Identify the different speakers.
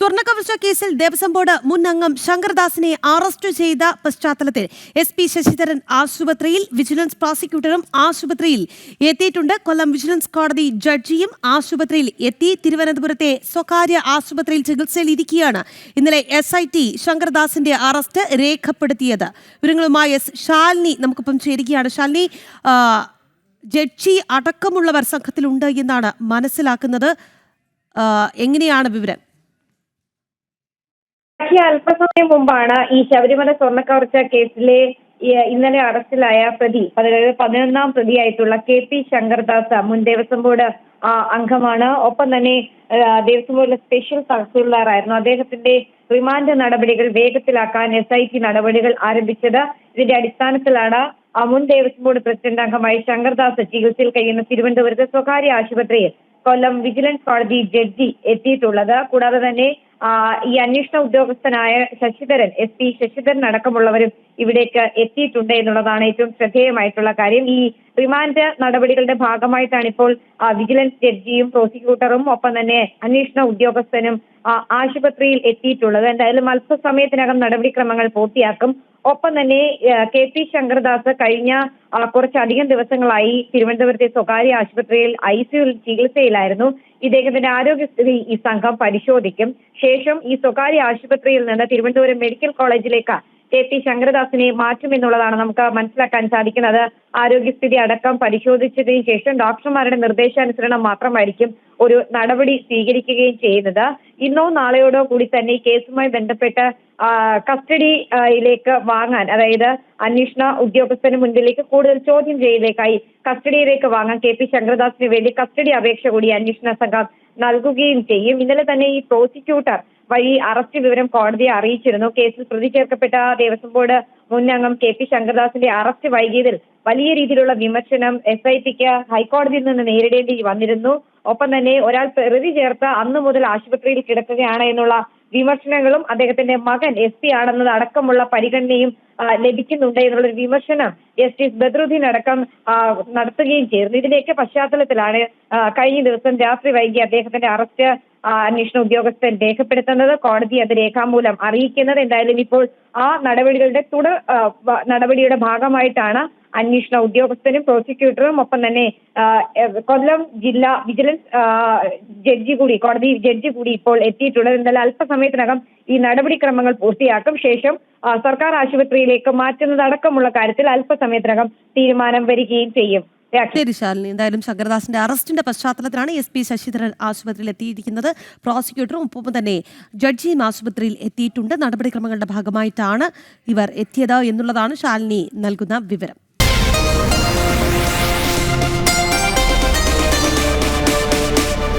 Speaker 1: സ്വർണ്ണക്കവർച്ച കേസിൽ ദേവസ്വം ബോർഡ് മുൻ അംഗം ശങ്കർദാസിനെ അറസ്റ്റ് ചെയ്ത പശ്ചാത്തലത്തിൽ SP ശശിധരൻ ആശുപത്രിയിൽ വിജിലൻസ് പ്രോസിക്യൂട്ടറും ആശുപത്രിയിൽ എത്തിയിട്ടുണ്ട്. കൊല്ലം വിജിലൻസ് കോടതി ജഡ്ജിയും ആശുപത്രിയിൽ എത്തി. തിരുവനന്തപുരത്തെ സ്വകാര്യ ആശുപത്രിയിൽ ചികിത്സയിൽ ഇരിക്കുകയാണ് ഇന്നലെ SIT ശങ്കർദാസിന്റെ അറസ്റ്റ് രേഖപ്പെടുത്തിയത്. വിവരങ്ങളുമായി ശാലിനി നമുക്കൊപ്പം ചേരുകയാണ്. ശാലിനി, ജഡ്ജി അടക്കമുള്ളവർ സംഘത്തിലുണ്ട് എന്നാണ് മനസ്സിലാക്കുന്നത്. എങ്ങനെയാണ് വിവരം?
Speaker 2: അല്പസമയം മുമ്പാണ് ഈ ശബരിമല സ്വർണ്ണക്കവർച്ച കേസിലെ ഇന്നലെ അറസ്റ്റിലായ പ്രതി, അതായത് 11ാം പ്രതിയായിട്ടുള്ള KP ശങ്കർദാസ് മുൻ ദേവസ്വം ബോർഡ് അംഗമാണ്. ഒപ്പം തന്നെ ദേവസ്വം ബോർഡിലെ സ്പെഷ്യൽ തഹസിൽദാർ ആയിരുന്നു. അദ്ദേഹത്തിന്റെ റിമാൻഡ് നടപടികൾ വേഗത്തിലാക്കാൻ SIT നടപടികൾ ആരംഭിച്ചത്. ഇതിന്റെ അടിസ്ഥാനത്തിലാണ് മുൻ ദേവസ്വം ബോർഡ് പ്രസിഡന്റ് അംഗമായ ശങ്കർദാസ് ചികിത്സയിൽ കഴിയുന്ന തിരുവനന്തപുരത്തെ സ്വകാര്യ ആശുപത്രിയിൽ കൊല്ലം വിജിലൻസ് കോടതി ജഡ്ജി എത്തിയിട്ടുള്ളത്. കൂടാതെ തന്നെ ഈ അന്വേഷണ ഉദ്യോഗസ്ഥനായ ശശിധരൻ, SP ശശിധരൻ അടക്കമുള്ളവരും ഇവിടേക്ക് എത്തിയിട്ടുണ്ട് എന്നുള്ളതാണ് ഏറ്റവും ശ്രദ്ധേയമായിട്ടുള്ള കാര്യം. ഈ റിമാൻഡ് നടപടികളുടെ ഭാഗമായിട്ടാണ് ഇപ്പോൾ വിജിലൻസ് ജഡ്ജിയും പ്രോസിക്യൂട്ടറും ഒപ്പം തന്നെ അന്വേഷണ ഉദ്യോഗസ്ഥനും ആശുപത്രിയിൽ എത്തിയിട്ടുള്ളത്. എന്തായാലും അല്പസമയത്തിനകം നടപടിക്രമങ്ങൾ പൂർത്തിയാക്കും. ഒപ്പം തന്നെ KP ശങ്കർദാസ് കഴിഞ്ഞ കുറച്ചധികം ദിവസങ്ങളായി തിരുവനന്തപുരത്തെ സ്വകാര്യ ആശുപത്രിയിൽ ICUവിൽ ചികിത്സയിലായിരുന്നു. ഇദ്ദേഹത്തിന്റെ ആരോഗ്യസ്ഥിതി ഈ സംഘം പരിശോധിക്കും. ശേഷം ഈ സ്വകാര്യ ആശുപത്രിയിൽ നിന്ന് തിരുവനന്തപുരം മെഡിക്കൽ കോളേജിലേക്ക് KP ശങ്കർദാസിനെ മാറ്റുമെന്നുള്ളതാണ് നമുക്ക് മനസ്സിലാക്കാൻ സാധിക്കുന്നത്. ആരോഗ്യസ്ഥിതി അടക്കം പരിശോധിച്ചതിന് ശേഷം ഡോക്ടർമാരുടെ നിർദ്ദേശാനുസരണം മാത്രമായിരിക്കും ഒരു നടപടി സ്വീകരിക്കുകയും ചെയ്യുന്നത്. ഇന്നോ നാളെയോടോ കൂടി തന്നെ ഈ കേസുമായി ബന്ധപ്പെട്ട് കസ്റ്റഡിയിലേക്ക് വാങ്ങാൻ, അതായത് അന്വേഷണ ഉദ്യോഗസ്ഥന് മുൻപിലേക്ക് കൂടുതൽ ചോദ്യം ചെയ്യലേക്കായി കസ്റ്റഡിയിലേക്ക് വാങ്ങാൻ KP ശങ്കർദാസിന് വേണ്ടി കസ്റ്റഡി അപേക്ഷ കൂടി അന്വേഷണ സംഘം നൽകുകയും ചെയ്യും. ഇന്നലെ തന്നെ ഈ പ്രോസിക്യൂട്ടർ വഴി അറസ്റ്റ് വിവരം കോടതിയെ അറിയിച്ചിരുന്നു. കേസിൽ പ്രതി ചേർക്കപ്പെട്ട ദേവസ്വം ബോർഡ് മുൻ അംഗം KP ശങ്കർദാസിന്റെ അറസ്റ്റ് വൈകിയതിൽ വലിയ രീതിയിലുള്ള വിമർശനം SITക്ക് ഹൈക്കോടതിയിൽ നിന്ന് നേരിടേണ്ടി വന്നിരുന്നു. ഒപ്പം തന്നെ ഒരാൾ പ്രതി ചേർത്ത് അന്നു മുതൽ ആശുപത്രിയിൽ കിടക്കുകയാണ് എന്നുള്ള വിമർശനങ്ങളും അദ്ദേഹത്തിന്റെ മകൻ SP ആണെന്നത് അടക്കമുള്ള പരിഗണനയും ലഭിക്കുന്നുണ്ട് എന്നുള്ളൊരു വിമർശനം ജസ്റ്റിസ് ബദ്രുദ്ദീൻ അടക്കം നടത്തുകയും ചെയ്തിരുന്നു. ഇതിന്റെയൊക്കെ പശ്ചാത്തലത്തിലാണ് കഴിഞ്ഞ ദിവസം രാത്രി വൈകി അദ്ദേഹത്തിന്റെ അറസ്റ്റ് അന്വേഷണ ഉദ്യോഗസ്ഥൻ രേഖപ്പെടുത്തുന്നത്, കോടതി അത് രേഖാമൂലം അറിയിക്കുന്നത്. എന്തായാലും ഇപ്പോൾ ആ നടപടികളുടെ തുടർ നടപടിയുടെ ഭാഗമായിട്ടാണ് അന്വേഷണ ഉദ്യോഗസ്ഥനും പ്രോസിക്യൂട്ടറും ഒപ്പം തന്നെ കൊല്ലം ജില്ലാ വിജിലൻസ് കോടതി ജഡ്ജി കൂടി ഇപ്പോൾ എത്തിയിട്ടുള്ളത്. എന്തായാലും അല്പസമയത്തിനകം ഈ നടപടിക്രമങ്ങൾ പൂർത്തിയാക്കും. ശേഷം സർക്കാർ ആശുപത്രിയിലേക്ക് മാറ്റുന്നതടക്കമുള്ള കാര്യത്തിൽ അല്പസമയത്തിനകം തീരുമാനം വരികയും ചെയ്യും.
Speaker 1: ശരി ശാലിനി, എന്തായാലും ശങ്കർദാസിന്റെ അറസ്റ്റിന്റെ പശ്ചാത്തലത്തിലാണ് SP ശശിധരൻ ആശുപത്രിയിൽ എത്തിയിരിക്കുന്നത്. പ്രോസിക്യൂട്ടറും ഒപ്പം തന്നെ ജഡ്ജിയും ആശുപത്രിയിൽ എത്തിയിട്ടുണ്ട്. നടപടിക്രമങ്ങളുടെ ഭാഗമായിട്ടാണ് ഇവർ എത്തിയത് എന്നുള്ളതാണ് ശാലിനി നൽകുന്ന വിവരം.